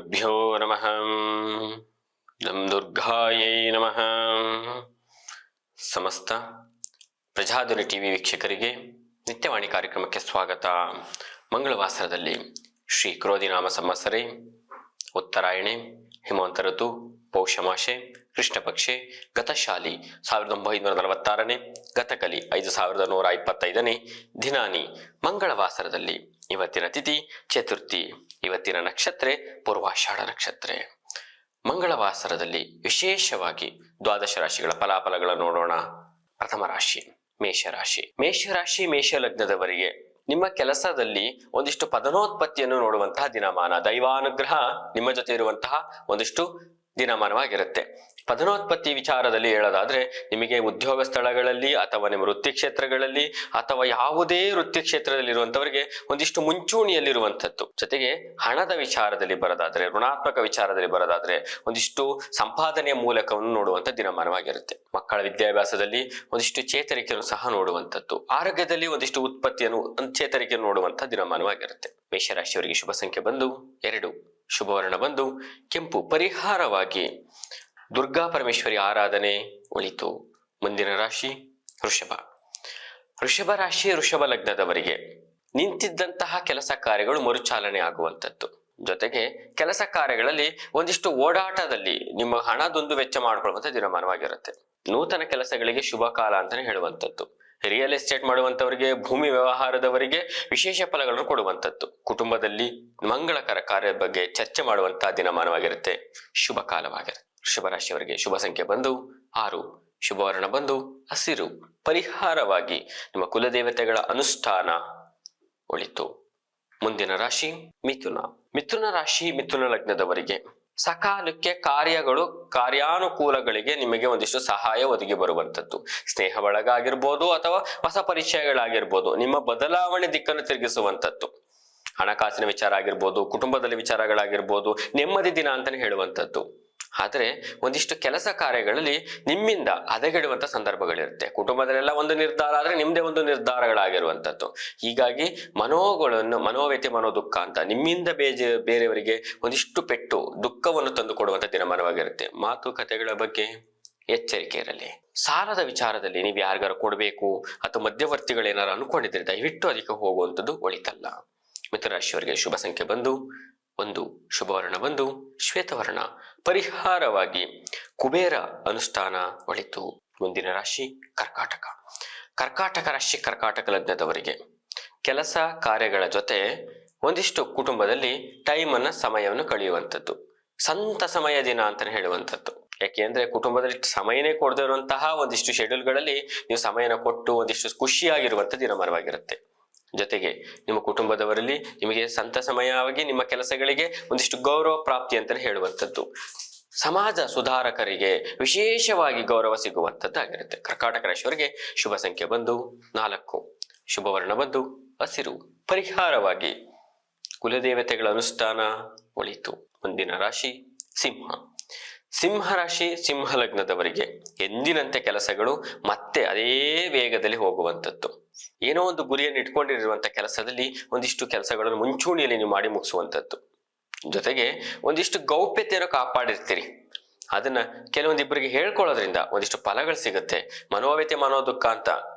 ಶ್ರೀಗುರುಭ್ಯೋ ನಮಃ. ನಂ ದುರ್ಗಾಯೈ ನಮಃ. ಸಮಸ್ತ ಪ್ರಜಾಧ್ವನಿ ಟಿವಿ ವೀಕ್ಷಕರಿಗೆ ನಿತ್ಯವಾಣಿ ಕಾರ್ಯಕ್ರಮಕ್ಕೆ ಸ್ವಾಗತ. ಮಂಗಳವಾಸರದಲ್ಲಿ ಶ್ರೀ ಕ್ರೋಧಿನಾಮ ಸಂವತ್ಸರೆ, ಉತ್ತರಾಯಣೆ, ಹಿಮವಂತ ಋತು, ಪೌಷಮಾಸೆ, ಕೃಷ್ಣ ಪಕ್ಷೆ, ಗತಶಾಲಿ 1946ನೇ, ಗತಕಲಿ 5125ನೇ ದಿನಾನಿ ಮಂಗಳವಾಸರದಲ್ಲಿ ಇವತ್ತಿನ ತಿಥಿ ಚತುರ್ಥಿ. ಇವತ್ತಿನ ನಕ್ಷತ್ರ ಪೂರ್ವಾಷಾಢ ನಕ್ಷತ್ರ. ಮಂಗಳವಾಸರದಲ್ಲಿ ವಿಶೇಷವಾಗಿ ದ್ವಾದಶ ರಾಶಿಗಳ ಫಲಾಫಲಗಳನ್ನು ನೋಡೋಣ. ಪ್ರಥಮ ರಾಶಿ ಮೇಷರಾಶಿ. ಮೇಷರಾಶಿ ಮೇಷ ಲಗ್ನದವರಿಗೆ ನಿಮ್ಮ ಕೆಲಸದಲ್ಲಿ ಒಂದಿಷ್ಟು ಪದನೋತ್ಪತ್ತಿಯನ್ನು ನೋಡುವಂತಹ ದಿನಮಾನ. ದೈವಾನುಗ್ರಹ ನಿಮ್ಮ ಜೊತೆ ಇರುವಂತಹ ಒಂದಿಷ್ಟು ದಿನಮಾನವಾಗಿರುತ್ತೆ. ಪದನೋತ್ಪತ್ತಿ ವಿಚಾರದಲ್ಲಿ ಹೇಳೋದಾದ್ರೆ, ನಿಮಗೆ ಉದ್ಯೋಗ ಸ್ಥಳಗಳಲ್ಲಿ ಅಥವಾ ನಿಮ್ಮ ವೃತ್ತಿ ಕ್ಷೇತ್ರಗಳಲ್ಲಿ ಅಥವಾ ಯಾವುದೇ ವೃತ್ತಿ ಕ್ಷೇತ್ರದಲ್ಲಿರುವಂತವರಿಗೆ ಒಂದಿಷ್ಟು ಮುಂಚೂಣಿಯಲ್ಲಿರುವಂಥದ್ದು. ಜೊತೆಗೆ ಹಣದ ವಿಚಾರದಲ್ಲಿ ಬರೋದಾದ್ರೆ, ಋಣಾತ್ಮಕ ವಿಚಾರದಲ್ಲಿ ಬರೋದಾದ್ರೆ ಒಂದಿಷ್ಟು ಸಂಪಾದನೆಯ ಮೂಲಕವನ್ನು ನೋಡುವಂತ ದಿನಮಾನವಾಗಿರುತ್ತೆ. ಮಕ್ಕಳ ವಿದ್ಯಾಭ್ಯಾಸದಲ್ಲಿ ಒಂದಿಷ್ಟು ಚೇತರಿಕೆಯನ್ನು ಸಹ ನೋಡುವಂಥದ್ದು. ಆರೋಗ್ಯದಲ್ಲಿ ಒಂದಿಷ್ಟು ಉತ್ಪತ್ತಿಯನ್ನು ಚೇತರಿಕೆಯನ್ನು ನೋಡುವಂತಹ ದಿನಮಾನವಾಗಿರುತ್ತೆ. ಮೇಷರಾಶಿಯವರಿಗೆ ಶುಭ ಸಂಖ್ಯೆ ಬಂದು 2, ಶುಭವರ್ಣ ಬಂದು ಕೆಂಪು. ಪರಿಹಾರವಾಗಿ ದುರ್ಗಾ ಪರಮೇಶ್ವರಿ ಆರಾಧನೆ ಒಳಿತು. ಮುಂದಿನ ರಾಶಿ ವೃಷಭ. ವೃಷಭ ರಾಶಿ ವೃಷಭ ಲಗ್ನದವರಿಗೆ ನಿಂತಿದ್ದಂತಹ ಕೆಲಸ ಕಾರ್ಯಗಳು ಮರುಚಾಲನೆ ಆಗುವಂಥದ್ದು. ಜೊತೆಗೆ ಕೆಲಸ ಕಾರ್ಯಗಳಲ್ಲಿ ಒಂದಿಷ್ಟು ಓಡಾಟದಲ್ಲಿ ನಿಮ್ಮ ಹಣದೊಂದು ವೆಚ್ಚ ಮಾಡಿಕೊಳ್ಳುವಂಥ ದಿನಮಾನವಾಗಿರುತ್ತೆ. ನೂತನ ಕೆಲಸಗಳಿಗೆ ಶುಭ ಕಾಲ ಅಂತಾನೆ ಹೇಳುವಂಥದ್ದು. ರಿಯಲ್ ಎಸ್ಟೇಟ್ ಮಾಡುವಂತವರಿಗೆ, ಭೂಮಿ ವ್ಯವಹಾರದವರಿಗೆ ವಿಶೇಷ ಫಲಗಳನ್ನು ಕೊಡುವಂಥದ್ದು. ಕುಟುಂಬದಲ್ಲಿ ಮಂಗಳಕರ ಕಾರ್ಯದ ಬಗ್ಗೆ ಚರ್ಚೆ ಮಾಡುವಂತಹ ದಿನಮಾನವಾಗಿರುತ್ತೆ. ಶುಭ ಕಾಲವಾಗಿರುತ್ತೆ. ವೃಷಭ ರಾಶಿಯವರಿಗೆ ಶುಭ ಸಂಖ್ಯೆ ಬಂದು 6, ಶುಭವರ್ಣ ಬಂದು ಹಸಿರು. ಪರಿಹಾರವಾಗಿ ನಿಮ್ಮ ಕುಲದೇವತೆಗಳ ಅನುಷ್ಠಾನ ಒಳಿತು. ಮುಂದಿನ ರಾಶಿ ಮಿಥುನ. ಮಿಥುನ ರಾಶಿ ಮಿಥುನ ಲಗ್ನದವರಿಗೆ ಸಕಾಲಕ್ಕೆ ಕಾರ್ಯಾನುಕೂಲಗಳಿಗೆ ನಿಮಗೆ ಒಂದಿಷ್ಟು ಸಹಾಯ ಒದಗಿ ಬರುವಂಥದ್ದು. ಸ್ನೇಹ ಬಳಗ ಆಗಿರ್ಬೋದು ಅಥವಾ ಹೊಸ ಪರಿಚಯಗಳಾಗಿರ್ಬೋದು, ನಿಮ್ಮ ಬದಲಾವಣೆ ದಿಕ್ಕನ್ನು ತಿರುಗಿಸುವಂಥದ್ದು. ಹಣಕಾಸಿನ ವಿಚಾರ ಆಗಿರ್ಬೋದು, ಕುಟುಂಬದಲ್ಲಿ ವಿಚಾರಗಳಾಗಿರ್ಬೋದು, ನೆಮ್ಮದಿ ದಿನ ಅಂತಾನೆ ಹೇಳುವಂಥದ್ದು. ಆದ್ರೆ ಒಂದಿಷ್ಟು ಕೆಲಸ ಕಾರ್ಯಗಳಲ್ಲಿ ನಿಮ್ಮಿಂದ ಹದಗೆಡುವಂತ ಸಂದರ್ಭಗಳಿರುತ್ತೆ. ಕುಟುಂಬದಲ್ಲೆಲ್ಲ ಒಂದು ನಿರ್ಧಾರ ಆದ್ರೆ ನಿಮ್ದೇ ಒಂದು ನಿರ್ಧಾರಗಳಾಗಿರುವಂಥದ್ದು. ಹೀಗಾಗಿ ಮನೋವ್ಯಥೆ ಮನೋದುಃಖ ಅಂತ ನಿಮ್ಮಿಂದ ಬೇರೆಯವರಿಗೆ ಒಂದಿಷ್ಟು ಪೆಟ್ಟು ದುಃಖವನ್ನು ತಂದು ಕೊಡುವಂತ ದಿನಮಾನವಾಗಿರುತ್ತೆ. ಮಾತುಕತೆಗಳ ಬಗ್ಗೆ ಎಚ್ಚರಿಕೆ ಇರಲಿ. ಸಾಲದ ವಿಚಾರದಲ್ಲಿ ನೀವು ಯಾರಿಗಾರು ಕೊಡಬೇಕು ಅಥವಾ ಮಧ್ಯವರ್ತಿಗಳೇನಾರು ಅನ್ಕೊಂಡಿದ್ರೆ ದಯವಿಟ್ಟು ಅದಕ್ಕೆ ಹೋಗುವಂಥದ್ದು ಒಳಿತಲ್ಲ. ಮಿಥುನರಾಶಿಯವರಿಗೆ ಶುಭ ಸಂಖ್ಯೆ ಬಂದು 1, ಶುಭವರ್ಣ ಬಂದು ಶ್ವೇತವರ್ಣ. ಪರಿಹಾರವಾಗಿ ಕುಬೇರ ಅನುಷ್ಠಾನ ಒಳಿತು. ಮುಂದಿನ ರಾಶಿ ಕರ್ಕಾಟಕ. ಕರ್ಕಾಟಕ ರಾಶಿ ಕರ್ಕಾಟಕ ಲಗ್ನದವರಿಗೆ ಕೆಲಸ ಕಾರ್ಯಗಳ ಜೊತೆ ಒಂದಿಷ್ಟು ಕುಟುಂಬದಲ್ಲಿ ಸಮಯವನ್ನು ಕಳೆಯುವಂಥದ್ದು. ಸಂತ ಸಮಯ ದಿನ ಅಂತಾನೆ ಹೇಳುವಂಥದ್ದು. ಯಾಕೆಂದ್ರೆ ಕುಟುಂಬದಲ್ಲಿ ಸಮಯನೇ ಕೊಡದೇ ಇರುವಂತಹ ಒಂದಿಷ್ಟು ಶೆಡ್ಯೂಲ್ಗಳಲ್ಲಿ ನೀವು ಸಮಯನ ಕೊಟ್ಟು ಒಂದಿಷ್ಟು ಖುಷಿಯಾಗಿರುವಂಥ ದಿನಮಾನವಾಗಿರುತ್ತೆ. ಜೊತೆಗೆ ನಿಮ್ಮ ಕುಟುಂಬದವರಲ್ಲಿ ನಿಮಗೆ ಸಮಯವಾಗಿ ನಿಮ್ಮ ಕೆಲಸಗಳಿಗೆ ಒಂದಿಷ್ಟು ಗೌರವ ಪ್ರಾಪ್ತಿ ಅಂತಾನೆ ಹೇಳುವಂಥದ್ದು. ಸಮಾಜ ಸುಧಾರಕರಿಗೆ ವಿಶೇಷವಾಗಿ ಗೌರವ ಸಿಗುವಂಥದ್ದಾಗಿರುತ್ತೆ. ಕರ್ಕಾಟಕ ರಾಶಿಯವರಿಗೆ ಶುಭ ಸಂಖ್ಯೆ ಬಂದು 4, ಶುಭವರ್ಣ ಬಂದು ಹಸಿರು. ಪರಿಹಾರವಾಗಿ ಕುಲದೇವತೆಗಳ ಅನುಷ್ಠಾನ ಒಳಿತು. ಮುಂದಿನ ರಾಶಿ ಸಿಂಹ. ಸಿಂಹ ರಾಶಿ ಸಿಂಹ ಲಗ್ನದವರಿಗೆ ಎಂದಿನಂತೆ ಕೆಲಸಗಳು ಮತ್ತೆ ಅದೇ ವೇಗದಲ್ಲಿ ಹೋಗುವಂಥದ್ದು. ಏನೋ ಒಂದು ಗುರಿಯನ್ನು ಇಟ್ಕೊಂಡಿರುವಂತ ಕೆಲಸದಲ್ಲಿ ಒಂದಿಷ್ಟು ಕೆಲಸಗಳನ್ನು ಮುಂಚೂಣಿಯಲ್ಲಿ ನೀವು ಮಾಡಿ ಮುಗಿಸುವಂಥದ್ದು. ಜೊತೆಗೆ ಒಂದಿಷ್ಟು ಗೌಪ್ಯತೆಯನ್ನು ಕಾಪಾಡಿರ್ತೀರಿ. ಅದನ್ನ ಕೆಲವೊಂದಿಬ್ಬರಿಗೆ ಹೇಳ್ಕೊಳ್ಳೋದ್ರಿಂದ ಒಂದಿಷ್ಟು ಫಲಗಳು ಸಿಗುತ್ತೆ. ಮನೋವ್ಯಥೆ ಮನೋದುಃಖ ಅಂತ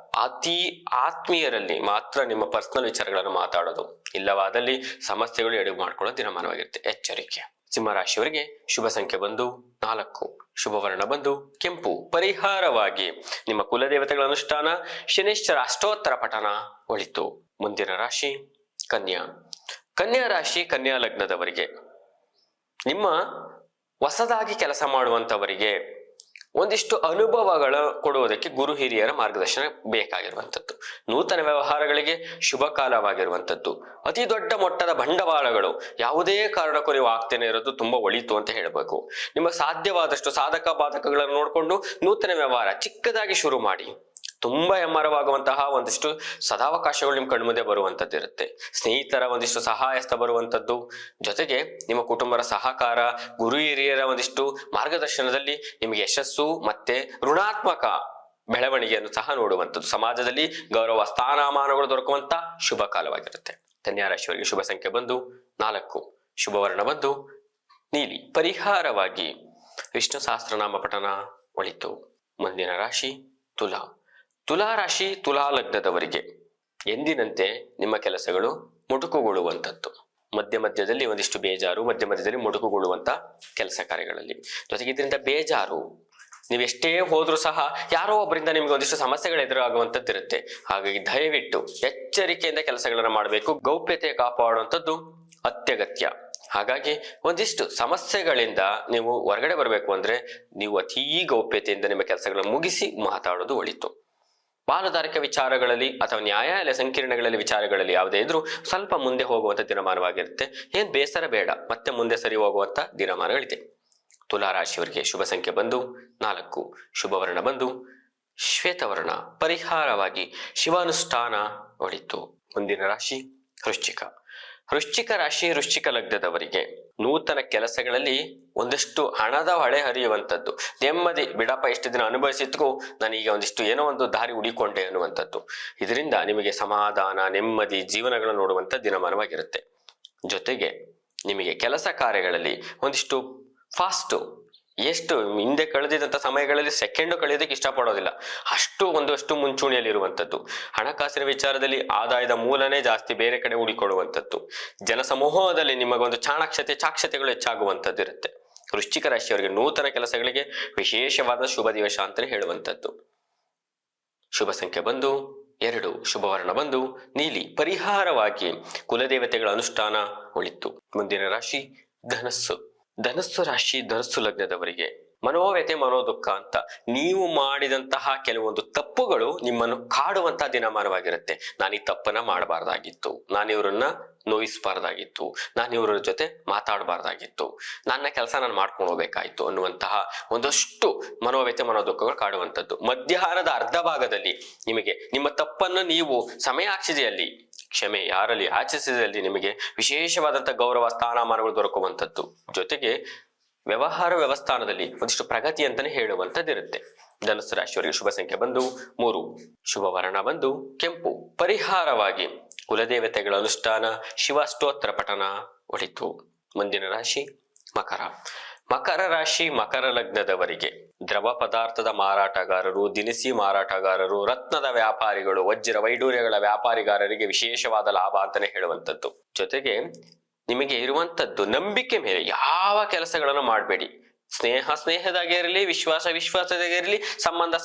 ಅತಿ ಆತ್ಮೀಯರಲ್ಲಿ ಮಾತ್ರ ನಿಮ್ಮ ಪರ್ಸನಲ್ ವಿಚಾರಗಳನ್ನು ಮಾತಾಡೋದು. ಇಲ್ಲವಾದಲ್ಲಿ ಸಮಸ್ಯೆಗಳು ಎಡುಗು ಮಾಡ್ಕೊಳ್ಳೋ ದಿನಮಾನವಾಗಿರುತ್ತೆ. ಎಚ್ಚರಿಕೆ. ಸಿಂಹರಾಶಿಯವರಿಗೆ ಶುಭ ಸಂಖ್ಯೆ ಬಂದು 4, ಶುಭವರ್ಣ ಬಂದು ಕೆಂಪು. ಪರಿಹಾರವಾಗಿ ನಿಮ್ಮ ಕುಲದೇವತೆಗಳ ಅನುಷ್ಠಾನ, ಶನೈಶ್ಚರ ಅಷ್ಟೋತ್ತರ ಪಠನ ಒಳಿತು. ಮುಂದಿನ ರಾಶಿ ಕನ್ಯಾ. ಕನ್ಯಾ ರಾಶಿ ಕನ್ಯಾ ಲಗ್ನದವರಿಗೆ ನಿಮ್ಮ ಹೊಸದಾಗಿ ಕೆಲಸ ಮಾಡುವಂತವರಿಗೆ ಒಂದಿಷ್ಟು ಅನುಭವಗಳ ಕೊಡುವುದಕ್ಕೆ ಗುರು ಹಿರಿಯರ ಮಾರ್ಗದರ್ಶನ ಬೇಕಾಗಿರುವಂಥದ್ದು. ನೂತನ ವ್ಯವಹಾರಗಳಿಗೆ ಶುಭ ಕಾಲವಾಗಿರುವಂಥದ್ದು. ಅತಿ ದೊಡ್ಡ ಮೊತ್ತದ ಬಂಡವಾಳಗಳು ಯಾವುದೇ ಕಾರಣಕ್ಕೂ ನೀವು ಆಗ್ತೇನೆ ಇರೋದು ತುಂಬಾ ಒಳಿತು ಅಂತ ಹೇಳಬೇಕು. ನಿಮ್ಮ ಸಾಧ್ಯವಾದಷ್ಟು ಸಾಧಕ ಬಾಧಕಗಳನ್ನು ನೋಡಿಕೊಂಡು ನೂತನ ವ್ಯವಹಾರ ಚಿಕ್ಕದಾಗಿ ಶುರು ಮಾಡಿ. ತುಂಬಾ ಎಮ್ಮರವಾಗುವಂತಹ ಒಂದಿಷ್ಟು ಸದಾವಕಾಶಗಳು ನಿಮ್ ಕಣ್ಮುಂದೆ ಬರುವಂತದ್ದು ಇರುತ್ತೆ. ಸ್ನೇಹಿತರ ಒಂದಿಷ್ಟು ಸಹಾಯಸ್ಥ ಬರುವಂತದ್ದು. ಜೊತೆಗೆ ನಿಮ್ಮ ಕುಟುಂಬದ ಸಹಕಾರ, ಗುರು ಹಿರಿಯರ ಒಂದಿಷ್ಟು ಮಾರ್ಗದರ್ಶನದಲ್ಲಿ ನಿಮಗೆ ಯಶಸ್ಸು ಮತ್ತೆ ಋಣಾತ್ಮಕ ಬೆಳವಣಿಗೆಯನ್ನು ಸಹ ನೋಡುವಂಥದ್ದು. ಸಮಾಜದಲ್ಲಿ ಗೌರವ ಸ್ಥಾನಮಾನಗಳು ದೊರಕುವಂತ ಶುಭ ಕಾಲವಾಗಿರುತ್ತೆ. ಕನ್ಯಾ ರಾಶಿಯವರಿಗೆ ಶುಭ ಸಂಖ್ಯೆ ಬಂದು 4, ಶುಭವರ್ಣ ಬಂದು ನೀಲಿ. ಪರಿಹಾರವಾಗಿ ವಿಷ್ಣು ಸಹಸ್ರನಾಮ ಪಠನ ಒಳಿತು. ಮುಂದಿನ ರಾಶಿ ತುಲಾ. ತುಲಾ ರಾಶಿ ತುಲಾ ಲಗ್ನದವರಿಗೆ ಎಂದಿನಂತೆ ನಿಮ್ಮ ಕೆಲಸಗಳು ಮೊಟಕುಗೊಳ್ಳುವಂಥದ್ದು. ಮಧ್ಯ ಮಧ್ಯದಲ್ಲಿ ಒಂದಿಷ್ಟು ಬೇಜಾರು, ಮಧ್ಯ ಮಧ್ಯದಲ್ಲಿ ಮೊಟಕುಗೊಳ್ಳುವಂತ ಕೆಲಸ ಕಾರ್ಯಗಳಲ್ಲಿ. ಜೊತೆಗೆ ಇದರಿಂದ ಬೇಜಾರು, ನೀವೆಷ್ಟೇ ಹೋದ್ರೂ ಸಹ ಯಾರೋ ಒಬ್ಬರಿಂದ ನಿಮ್ಗೆ ಒಂದಿಷ್ಟು ಸಮಸ್ಯೆಗಳು ಎದುರಾಗುವಂಥದ್ದು ಇರುತ್ತೆ. ಹಾಗಾಗಿ ದಯವಿಟ್ಟು ಎಚ್ಚರಿಕೆಯಿಂದ ಕೆಲಸಗಳನ್ನ ಮಾಡಬೇಕು. ಗೌಪ್ಯತೆ ಕಾಪಾಡುವಂಥದ್ದು ಅತ್ಯಗತ್ಯ. ಹಾಗಾಗಿ ಒಂದಿಷ್ಟು ಸಮಸ್ಯೆಗಳಿಂದ ನೀವು ಹೊರಗಡೆ ಬರಬೇಕು ಅಂದ್ರೆ ನೀವು ಅತೀ ಗೌಪ್ಯತೆಯಿಂದ ನಿಮ್ಮ ಕೆಲಸಗಳನ್ನು ಮುಗಿಸಿ ಮಾತಾಡೋದು ಒಳಿತು. ಪಾಲುದಾರಿಕೆ ವಿಚಾರಗಳಲ್ಲಿ ಅಥವಾ ನ್ಯಾಯಾಲಯ ಸಂಕೀರ್ಣಗಳಲ್ಲಿ ವಿಚಾರಗಳಲ್ಲಿ ಯಾವುದೇ ಇದ್ರೂ ಸ್ವಲ್ಪ ಮುಂದೆ ಹೋಗುವಂತ ದಿನಮಾನವಾಗಿರುತ್ತೆ. ಏನ್ ಬೇಸರ ಬೇಡ, ಮತ್ತೆ ಮುಂದೆ ಸರಿ ಹೋಗುವಂತ ದಿನಮಾನಗಳಿದೆ. ತುಲಾ ರಾಶಿಯವರಿಗೆ ಶುಭ ಸಂಖ್ಯೆ ಬಂದು 4, ಶುಭವರ್ಣ ಬಂದು ಶ್ವೇತವರ್ಣ. ಪರಿಹಾರವಾಗಿ ಶಿವಾನುಷ್ಠಾನ ಒಳಿತು. ಮುಂದಿನ ರಾಶಿ ವೃಶ್ಚಿಕ. ವೃಶ್ಚಿಕ ರಾಶಿ ವೃಶ್ಚಿಕ ಲಗ್ನದವರಿಗೆ ನೂತನ ಕೆಲಸಗಳಲ್ಲಿ ಒಂದಷ್ಟು ಹಣದ ಹೊಳೆ ಹರಿಯುವಂಥದ್ದು. ನೆಮ್ಮದಿ, ಬಿಡಪ್ಪ ಇಷ್ಟು ದಿನ ಅನುಭವಿಸಿದ್ಗೂ ನಾನೀಗ ಒಂದಿಷ್ಟು ಏನೋ ಒಂದು ದಾರಿ ಹುಡಿಕೊಂಡೆ ಅನ್ನುವಂಥದ್ದು. ಇದರಿಂದ ನಿಮಗೆ ಸಮಾಧಾನ, ನೆಮ್ಮದಿ, ಜೀವನಗಳನ್ನು ನೋಡುವಂಥ ದಿನಮಾನವಾಗಿರುತ್ತೆ. ಜೊತೆಗೆ ನಿಮಗೆ ಕೆಲಸ ಕಾರ್ಯಗಳಲ್ಲಿ ಒಂದಿಷ್ಟು ಫಾಸ್ಟು, ಎಷ್ಟು ಹಿಂದೆ ಕಳೆದಿದ್ದಂಥ ಸಮಯಗಳಲ್ಲಿ ಸೆಕೆಂಡು ಕಳೆಯೋದಕ್ಕೆ ಇಷ್ಟಪಡೋದಿಲ್ಲ, ಒಂದಷ್ಟು ಮುಂಚೂಣಿಯಲ್ಲಿರುವಂಥದ್ದು. ಹಣಕಾಸಿನ ವಿಚಾರದಲ್ಲಿ ಆದಾಯದ ಮೂಲನೇ ಜಾಸ್ತಿ ಬೇರೆ ಕಡೆ ಹುಡಿಕೊಳ್ಳುವಂಥದ್ದು. ಜನಸಮೂಹದಲ್ಲಿ ನಿಮಗೊಂದು ಚಾಕ್ಷತೆಗಳು ಹೆಚ್ಚಾಗುವಂಥದ್ದು ಇರುತ್ತೆ. ವೃಶ್ಚಿಕ ರಾಶಿಯವರಿಗೆ ನೂತನ ಕೆಲಸಗಳಿಗೆ ವಿಶೇಷವಾದ ಶುಭ ದಿವಸ ಅಂತಲೇ ಹೇಳುವಂಥದ್ದು. ಶುಭ ಸಂಖ್ಯೆ ಬಂದು 2, ಶುಭವರ್ಣ ಬಂದು ನೀಲಿ. ಪರಿಹಾರವಾಗಿ ಕುಲದೇವತೆಗಳ ಅನುಷ್ಠಾನ ಒಳಿತು. ಮುಂದಿನ ರಾಶಿ ಧನಸ್ಸು. ಧನಸ್ಸು ರಾಶಿ ಧನಸ್ಸು ಲಗ್ನದವರಿಗೆ ಮನೋವ್ಯತೆ, ಮನೋದುಃಖ ಅಂತ ನೀವು ಮಾಡಿದಂತಹ ಕೆಲವೊಂದು ತಪ್ಪುಗಳು ನಿಮ್ಮನ್ನು ಕಾಡುವಂತಹ ದಿನಮಾನವಾಗಿರುತ್ತೆ. ನಾನು ಈ ತಪ್ಪನ್ನ ಮಾಡಬಾರ್ದಾಗಿತ್ತು, ನಾನು ಇವ್ರನ್ನ ನೋಯಿಸಬಾರ್ದಾಗಿತ್ತು, ನಾನು ಇವ್ರ ಜೊತೆ ಮಾತಾಡಬಾರ್ದಾಗಿತ್ತು, ನನ್ನ ಕೆಲಸ ನಾನು ಮಾಡ್ಕೊಂಡು ಹೋಗ್ಬೇಕಾಯ್ತು ಅನ್ನುವಂತಹ ಒಂದಷ್ಟು ಮನೋವ್ಯತೆ, ಮನೋದುಃಖಗಳು ಕಾಡುವಂಥದ್ದು. ಮಧ್ಯಾಹ್ನದ ಅರ್ಧ ಭಾಗದಲ್ಲಿ ನಿಮಗೆ ನಿಮ್ಮ ತಪ್ಪನ್ನು ನೀವು ಸಮಯಾಕ್ಷಿದೆಯಲ್ಲಿ ಕ್ಷಮೆ ಯಾರಲ್ಲಿ ಆಚರಿಸಿದಲ್ಲಿ ನಿಮಗೆ ವಿಶೇಷವಾದಂಥ ಗೌರವ, ಸ್ಥಾನಮಾನಗಳು ದೊರಕುವಂಥದ್ದು. ಜೊತೆಗೆ ವ್ಯವಹಾರ ವ್ಯವಸ್ಥಾನದಲ್ಲಿ ಒಂದಿಷ್ಟು ಪ್ರಗತಿ ಅಂತಾನೆ ಹೇಳುವಂಥದ್ದಿರುತ್ತೆ. ಧನುಸ್ಸು ರಾಶಿಯವರಿಗೆ ಶುಭ ಸಂಖ್ಯೆ ಬಂದು 3, ಶುಭವರ್ಣ ಬಂದು ಕೆಂಪು. ಪರಿಹಾರವಾಗಿ ಕುಲದೇವತೆಗಳ ಅನುಷ್ಠಾನ, ಶಿವಸ್ತೋತ್ರ ಪಠನ ಒಳಿತು. ಮುಂದಿನ ರಾಶಿ ಮಕರ. ಮಕರ ರಾಶಿ ಮಕರ ಲಗ್ನದವರಿಗೆ ದ್ರವ ಪದಾರ್ಥದ ಮಾರಾಟಗಾರರು, ದಿನಸಿ ಮಾರಾಟಗಾರರು, ರತ್ನದ ವ್ಯಾಪಾರಿಗಳು, ವಜ್ರ ವೈಡೂರ್ಯಗಳ ವ್ಯಾಪಾರಿಗಾರರಿಗೆ ವಿಶೇಷವಾದ ಲಾಭ ಅಂತಾನೆ ಹೇಳುವಂಥದ್ದು. ಜೊತೆಗೆ ನಿಮಗೆ ಇರುವಂಥದ್ದು ನಂಬಿಕೆ ಮೇಲೆ ಯಾವ ಕೆಲಸಗಳನ್ನು ಮಾಡಬೇಡಿ. ಸ್ನೇಹದಾಗೇ ಇರಲಿ, ವಿಶ್ವಾಸದಾಗೇ ಇರಲಿ,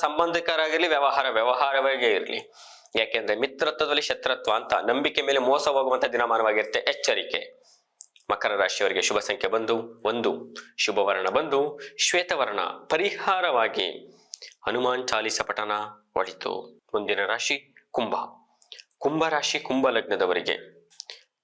ಸಂಬಂಧಿಕರಾಗಿರಲಿ, ವ್ಯವಹಾರವಾಗೇ ಇರಲಿ. ಯಾಕೆಂದ್ರೆ ಮಿತ್ರತ್ವದಲ್ಲಿ ಶತ್ರುತ್ವ ಅಂತ ನಂಬಿಕೆ ಮೇಲೆ ಮೋಸ ಹೋಗುವಂತ ದಿನಮಾನವಾಗಿರುತ್ತೆ. ಎಚ್ಚರಿಕೆ. ಮಕರ ರಾಶಿಯವರಿಗೆ ಶುಭ ಸಂಖ್ಯೆ ಬಂದು 1, ಶುಭವರ್ಣ ಬಂದು ಶ್ವೇತವರ್ಣ. ಪರಿಹಾರವಾಗಿ ಹನುಮಾನ್ ಚಾಲಿಸ ಪಠನ ಒಳಿತು. ಮುಂದಿನ ರಾಶಿ ಕುಂಭ. ಕುಂಭರಾಶಿ ಕುಂಭ ಲಗ್ನದವರಿಗೆ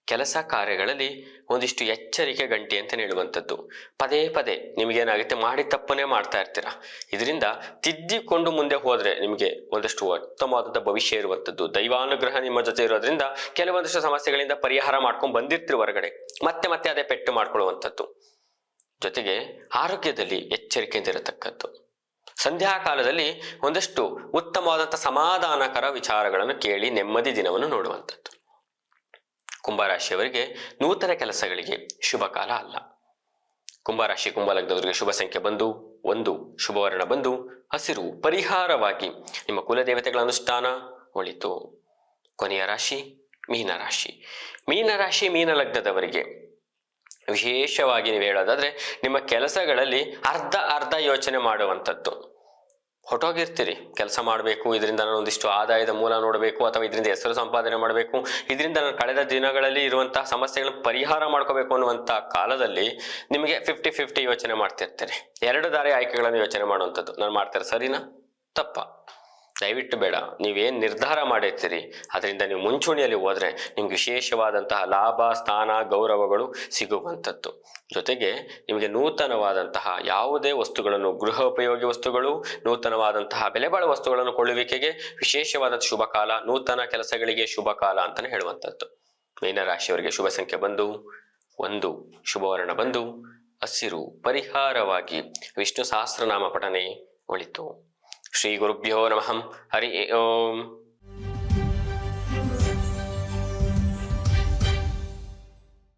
ಕೆಲಸ ಕಾರ್ಯಗಳಲ್ಲಿ ಒಂದಿಷ್ಟು ಎಚ್ಚರಿಕೆ ಗಂಟೆ ಅಂತ ಹೇಳುವಂಥದ್ದು. ಪದೇ ಪದೇ ನಿಮಗೇನಾಗುತ್ತೆ, ಮಾಡಿ ತಪ್ಪನೇ ಮಾಡ್ತಾ ಇರ್ತೀರ. ಇದರಿಂದ ತಿದ್ದಿಕೊಂಡು ಮುಂದೆ ಹೋದ್ರೆ ನಿಮಗೆ ಒಂದಷ್ಟು ಉತ್ತಮವಾದಂಥ ಭವಿಷ್ಯ ಇರುವಂಥದ್ದು. ದೈವಾನುಗ್ರಹ ನಿಮ್ಮ ಜೊತೆ ಇರೋದ್ರಿಂದ ಕೆಲವೊಂದಷ್ಟು ಸಮಸ್ಯೆಗಳಿಂದ ಪರಿಹಾರ ಮಾಡ್ಕೊಂಡು ಬಂದಿರ್ತೀರಿ ಹೊರಗಡೆ, ಮತ್ತೆ ಅದೇ ಪೆಟ್ಟು ಮಾಡ್ಕೊಳ್ಳುವಂಥದ್ದು. ಜೊತೆಗೆ ಆರೋಗ್ಯದಲ್ಲಿ ಎಚ್ಚರಿಕೆಯಿಂದ ಇರತಕ್ಕದ್ದು. ಸಂಧ್ಯಾ ಕಾಲದಲ್ಲಿ ಒಂದಷ್ಟು ಉತ್ತಮವಾದಂಥ ಸಮಾಧಾನಕರ ವಿಚಾರಗಳನ್ನು ಕೇಳಿ ನೆಮ್ಮದಿ ದಿನವನ್ನು ನೋಡುವಂಥದ್ದು. ಕುಂಭರಾಶಿಯವರಿಗೆ ನೂತನ ಕೆಲಸಗಳಿಗೆ ಶುಭ ಕಾಲ ಅಲ್ಲ. ಕುಂಭರಾಶಿ ಕುಂಭ ಲಗ್ನದವರಿಗೆ ಶುಭ ಸಂಖ್ಯೆ ಬಂದು 1, ಶುಭವರ್ಣ ಬಂದು ಹಸಿರು. ಪರಿಹಾರವಾಗಿ ನಿಮ್ಮ ಕುಲದೇವತೆಗಳ ಅನುಷ್ಠಾನ ಒಳಿತು. ಕೊನೆಯ ರಾಶಿ ಮೀನರಾಶಿ. ಮೀನರಾಶಿ ಮೀನ ಲಗ್ನದವರಿಗೆ ವಿಶೇಷವಾಗಿ ನೀವು ಹೇಳೋದಾದ್ರೆ ನಿಮ್ಮ ಕೆಲಸಗಳಲ್ಲಿ ಅರ್ಧ ಯೋಚನೆ ಮಾಡುವಂಥದ್ದು. ಹೊಟ್ಟೋಗಿರ್ತೀರಿ, ಕೆಲಸ ಮಾಡಬೇಕು, ಇದರಿಂದ ನಾನು ಒಂದಿಷ್ಟು ಆದಾಯದ ಮೂಲ ನೋಡಬೇಕು, ಅಥವಾ ಇದರಿಂದ ಹೆಸರು ಸಂಪಾದನೆ ಮಾಡಬೇಕು, ಇದರಿಂದ ನಾನು ಕಳೆದ ದಿನಗಳಲ್ಲಿ ಇರುವಂತಹ ಸಮಸ್ಯೆಗಳನ್ನು ಪರಿಹಾರ ಮಾಡ್ಕೋಬೇಕು ಅನ್ನುವಂಥ ಕಾಲದಲ್ಲಿ ನಿಮಗೆ 50-50 ಯೋಚನೆ ಮಾಡ್ತಿರ್ತೀರಿ. 2 ದಾರಿ ಆಯ್ಕೆಗಳನ್ನು ಯೋಚನೆ ಮಾಡುವಂಥದ್ದು. ನಾನು ಮಾಡ್ತಾರೆ ಸರಿನಾ ತಪ್ಪ? ದಯವಿಟ್ಟು ಬೇಡ. ನೀವೇನು ನಿರ್ಧಾರ ಮಾಡಿರ್ತೀರಿ ಅದರಿಂದ ನೀವು ಮುಂಚೂಣಿಯಲ್ಲಿ ಹೋದ್ರೆ ನಿಮ್ಗೆ ವಿಶೇಷವಾದಂತಹ ಲಾಭ, ಸ್ಥಾನ, ಗೌರವಗಳು ಸಿಗುವಂಥದ್ದು. ಜೊತೆಗೆ ನಿಮಗೆ ನೂತನವಾದಂತಹ ಯಾವುದೇ ವಸ್ತುಗಳನ್ನು, ಗೃಹ ಉಪಯೋಗಿ ವಸ್ತುಗಳು, ನೂತನವಾದಂತಹ ಬೆಲೆ ಬಾಳುವ ವಸ್ತುಗಳನ್ನು ಕೊಳ್ಳುವಿಕೆಗೆ ವಿಶೇಷವಾದಂಥ ಶುಭ ಕಾಲ, ನೂತನ ಕೆಲಸಗಳಿಗೆ ಶುಭ ಕಾಲ ಅಂತಾನೆ ಹೇಳುವಂಥದ್ದು. ಮೀನರಾಶಿಯವರಿಗೆ ಶುಭ ಸಂಖ್ಯೆ ಬಂದು 1, ಶುಭವರ್ಣ ಬಂದು ಹಸಿರು. ಪರಿಹಾರವಾಗಿ ವಿಷ್ಣು ಸಹಸ್ರನಾಮ ಪಠನೆ ಒಳಿತು. ಶ್ರೀ ಗುರುಭ್ಯೋ ನಮಃ. ಹರಿ ಓಂ.